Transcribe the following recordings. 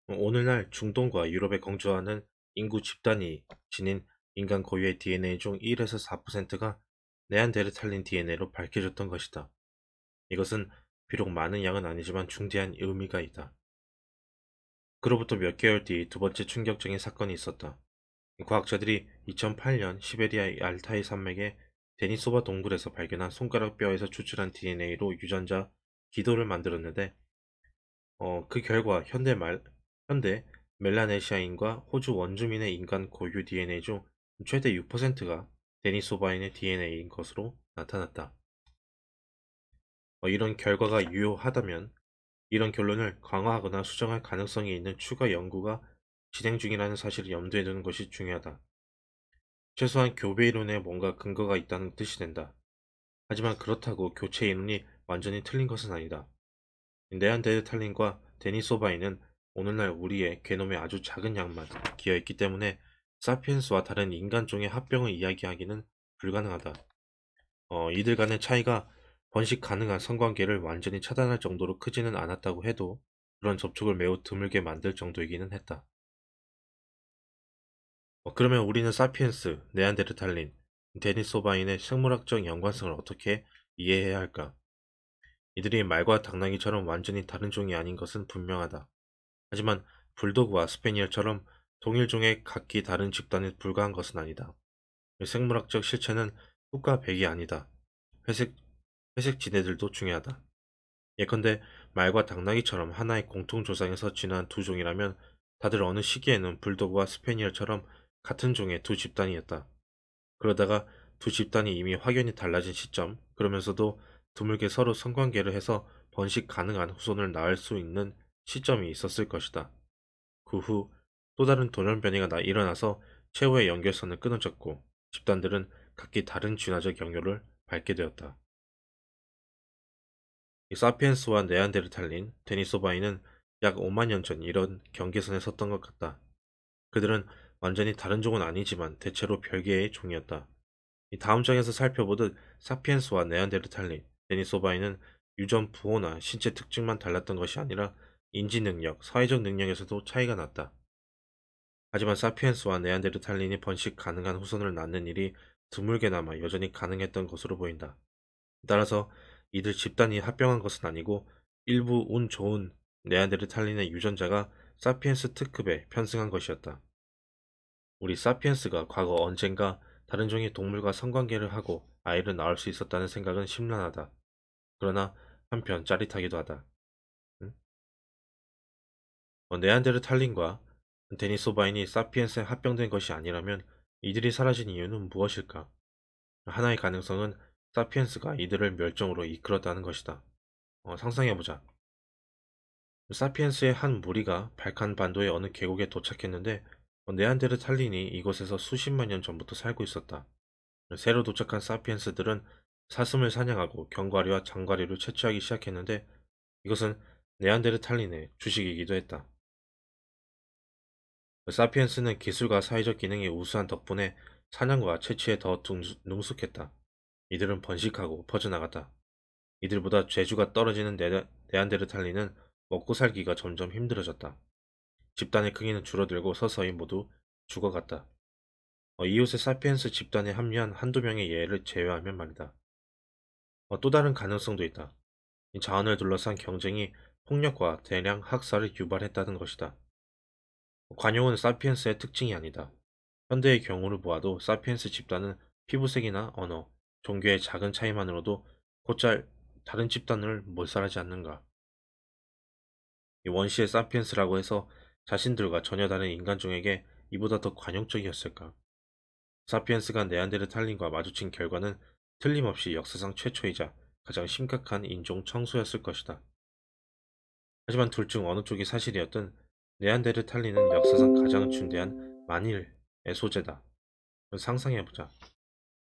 오늘날 중동과 유럽에 거주하는 인구 집단이 지닌 인간 고유의 DNA 중 1에서 4%가 네안데르탈린 DNA로 밝혀졌던 것이다. 이것은 비록 많은 양은 아니지만 중대한 의미가 있다. 그로부터 몇 개월 뒤 두 번째 충격적인 사건이 있었다. 과학자들이 2008년 시베리아 알타이 산맥의 데니소바 동굴에서 발견한 손가락 뼈에서 추출한 DNA로 유전자 기도를 만들었는데 그 결과 현대 멜라네시아인과 호주 원주민의 인간 고유 DNA 중 최대 6%가 데니소바인의 DNA인 것으로 나타났다. 이런 결과가 유효하다면 이런 결론을 강화하거나 수정할 가능성이 있는 추가 연구가 진행 중이라는 사실을 염두에 두는 것이 중요하다. 최소한 교배 이론에 뭔가 근거가 있다는 뜻이 된다. 하지만 그렇다고 교체 이론이 완전히 틀린 것은 아니다. 네안데르탈린과 데니소바인은 오늘날 우리의 게놈의 아주 작은 양만 기여했기 때문에 사피엔스와 다른 인간종의 합병을 이야기하기는 불가능하다. 이들 간의 차이가 번식 가능한 성관계를 완전히 차단할 정도로 크지는 않았다고 해도 그런 접촉을 매우 드물게 만들 정도이기는 했다. 그러면 우리는 사피엔스, 네안데르탈린, 데니소바인의 생물학적 연관성을 어떻게 이해해야 할까? 이들이 말과 당나귀처럼 완전히 다른 종이 아닌 것은 분명하다. 하지만 불도그와 스페니얼처럼 동일종의 각기 다른 집단에 불과한 것은 아니다. 생물학적 실체는 흑과 백이 아니다. 회색, 회색 지네들도 중요하다. 예컨대 말과 당나귀처럼 하나의 공통조상에서 진화한 두 종이라면 다들 어느 시기에는 불도그와 스페니얼처럼 같은 종의 두 집단이었다. 그러다가 두 집단이 이미 확연히 달라진 시점, 그러면서도 드물게 서로 성관계를 해서 번식 가능한 후손을 낳을 수 있는 시점이 있었을 것이다. 그 후 또 다른 돌연변이가 일어나서 최후의 연결선을 끊어졌고 집단들은 각기 다른 진화적 영역을 밟게 되었다. 이 사피엔스와 네안데르탈린, 데니소바인은 약 5만 년 전 이런 경계선에 섰던 것 같다. 그들은 완전히 다른 종은 아니지만 대체로 별개의 종이었다. 이 다음 장에서 살펴보듯 사피엔스와 네안데르탈린, 데니소바인은 유전 부호나 신체 특징만 달랐던 것이 아니라 인지 능력, 사회적 능력에서도 차이가 났다. 하지만 사피엔스와 네안데르탈린이 번식 가능한 후손을 낳는 일이 드물게나마 여전히 가능했던 것으로 보인다. 따라서 이들 집단이 합병한 것은 아니고 일부 운 좋은 네안데르탈린의 유전자가 사피엔스 특급에 편승한 것이었다. 우리 사피엔스가 과거 언젠가 다른 종의 동물과 성관계를 하고 아이를 낳을 수 있었다는 생각은 심란하다. 그러나 한편 짜릿하기도 하다. 응? 네안데르탈린과 데니소바인이 사피엔스에 합병된 것이 아니라면 이들이 사라진 이유는 무엇일까? 하나의 가능성은 사피엔스가 이들을 멸종으로 이끌었다는 것이다. 상상해보자. 사피엔스의 한 무리가 발칸 반도의 어느 계곡에 도착했는데 네안데르탈린이 이곳에서 수십만 년 전부터 살고 있었다. 새로 도착한 사피엔스들은 사슴을 사냥하고 견과류와 장과류를 채취하기 시작했는데 이것은 네안데르탈린의 주식이기도 했다. 사피엔스는 기술과 사회적 기능이 우수한 덕분에 사냥과 채취에 더 능숙했다. 이들은 번식하고 퍼져나갔다. 이들보다 재주가 떨어지는 네안데르탈린은 먹고 살기가 점점 힘들어졌다. 집단의 크기는 줄어들고 서서히 모두 죽어갔다. 이웃의 사피엔스 집단에 합류한 한두 명의 예를 제외하면 말이다. 또 다른 가능성도 있다. 이 자원을 둘러싼 경쟁이 폭력과 대량 학살을 유발했다는 것이다. 관용은 사피엔스의 특징이 아니다. 현대의 경우를 보아도 사피엔스 집단은 피부색이나 언어, 종교의 작은 차이만으로도 곧잘 다른 집단을 몰살하지 않는가. 이 원시의 사피엔스라고 해서 자신들과 전혀 다른 인간종에게 이보다 더 관용적이었을까? 사피엔스가 네안데르탈린과 마주친 결과는 틀림없이 역사상 최초이자 가장 심각한 인종 청소였을 것이다. 하지만 둘 중 어느 쪽이 사실이었든 네안데르탈린은 역사상 가장 중대한 만일의 소재다. 상상해보자.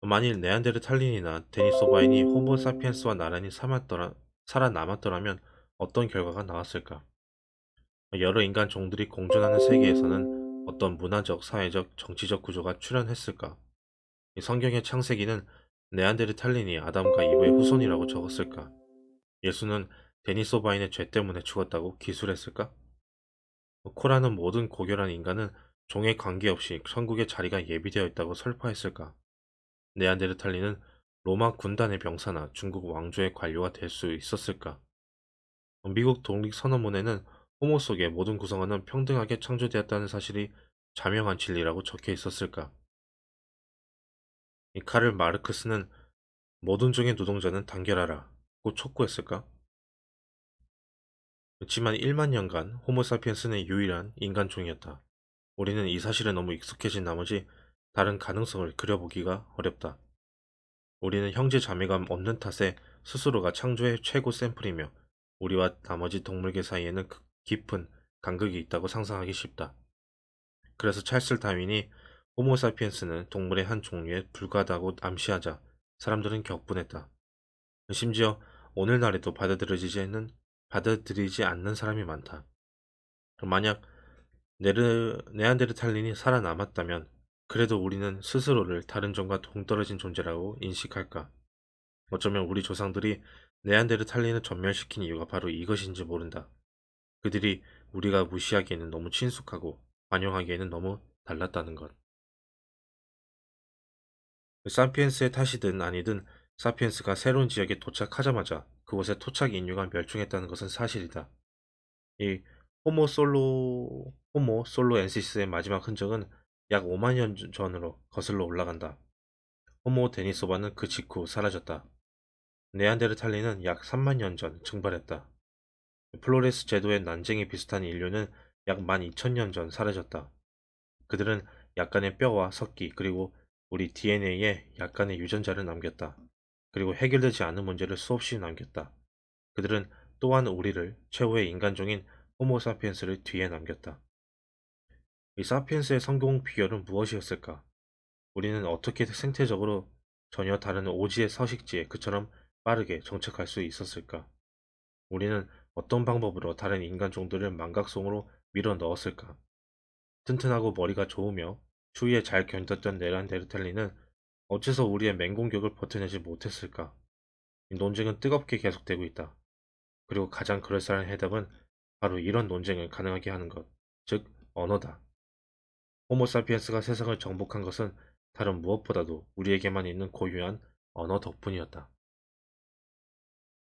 만일 네안데르탈린이나 데니소바인이 호모 사피엔스와 나란히 살아남았더라면 어떤 결과가 나왔을까? 여러 인간 종들이 공존하는 세계에서는 어떤 문화적, 사회적, 정치적 구조가 출현했을까? 이 성경의 창세기는 네안데르탈린이 아담과 이브의 후손이라고 적었을까? 예수는 데니소바인의 죄 때문에 죽었다고 기술했을까? 코라는 모든 고결한 인간은 종에 관계없이 천국의 자리가 예비되어 있다고 설파했을까? 네안데르탈린은 로마 군단의 병사나 중국 왕조의 관료가 될 수 있었을까? 미국 독립선언문에는 호모 속의 모든 구성원은 평등하게 창조되었다는 사실이 자명한 진리라고 적혀 있었을까? 이 카를 마르크스는 모든 종의 노동자는 단결하라 고 촉구했을까? 그렇지만 1만 년간 호모사피엔스는 유일한 인간종이었다. 우리는 이 사실에 너무 익숙해진 나머지 다른 가능성을 그려보기가 어렵다. 우리는 형제 자매감 없는 탓에 스스로가 창조의 최고 샘플이며 우리와 나머지 동물계 사이에는 깊은 간극이 있다고 상상하기 쉽다. 그래서 찰스 다윈이 호모사피엔스는 동물의 한 종류에 불과하다고 암시하자 사람들은 격분했다. 심지어 오늘날에도 받아들이지 않는 사람이 많다. 만약 네안데르탈린이 살아남았다면 그래도 우리는 스스로를 다른 종과 동떨어진 존재라고 인식할까? 어쩌면 우리 조상들이 네안데르탈린을 전멸시킨 이유가 바로 이것인지 모른다. 그들이 우리가 무시하기에는 너무 친숙하고 관용하기에는 너무 달랐다는 것. 사피엔스의 탓이든 아니든 사피엔스가 새로운 지역에 도착하자마자 그곳의 토착 인류가 멸종했다는 것은 사실이다. 이 호모 솔로엔시스의 마지막 흔적은 약 5만 년 전으로 거슬러 올라간다. 호모 데니소바는 그 직후 사라졌다. 네안데르탈린은 약 3만 년 전 증발했다. 플로레스 제도의 난쟁이 비슷한 인류는 약 12,000년 전 사라졌다. 그들은 약간의 뼈와 석기 그리고 우리 DNA에 약간의 유전자를 남겼다. 그리고 해결되지 않은 문제를 수없이 남겼다. 그들은 또한 우리를 최후의 인간종인 호모사피엔스를 뒤에 남겼다. 이 사피엔스의 성공 비결은 무엇이었을까? 우리는 어떻게 생태적으로 전혀 다른 오지의 서식지에 그처럼 빠르게 정착할 수 있었을까? 우리는 어떤 방법으로 다른 인간종들을 망각성으로 밀어 넣었을까? 튼튼하고 머리가 좋으며 추위에 잘 견뎠던 네란데르탈리는 어째서 우리의 맹공격을 버텨내지 못했을까? 이 논쟁은 뜨겁게 계속되고 있다. 그리고 가장 그럴싸한 해답은 바로 이런 논쟁을 가능하게 하는 것, 즉 언어다. 호모사피엔스가 세상을 정복한 것은 다른 무엇보다도 우리에게만 있는 고유한 언어 덕분이었다.